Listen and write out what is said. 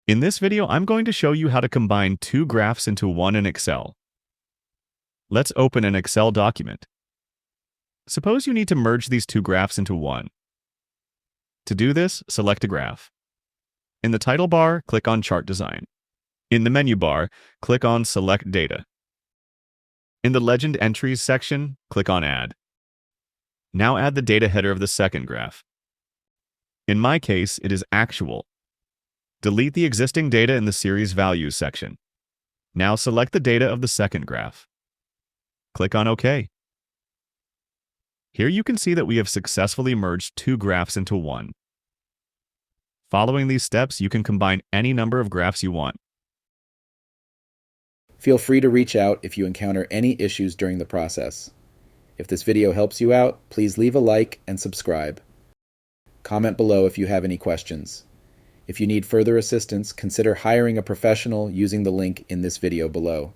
In this video, I'm going to show you how to combine two graphs into one in Excel. Let's open an Excel document. Suppose you need to merge these two graphs into one. To do this, select a graph. In the title bar, click on Chart Design. In the menu bar, click on Select Data. In the Legend Entries section, click on Add. Now add the data header of the second graph. In my case, it is Actual. Delete the existing data in the Series Values section. Now select the data of the second graph. Click on OK. Here you can see that we have successfully merged two graphs into one. Following these steps, you can combine any number of graphs you want. Feel free to reach out if you encounter any issues during the process. If this video helps you out, please leave a like and subscribe. Comment below if you have any questions. If you need further assistance, consider hiring a professional using the link in this video below.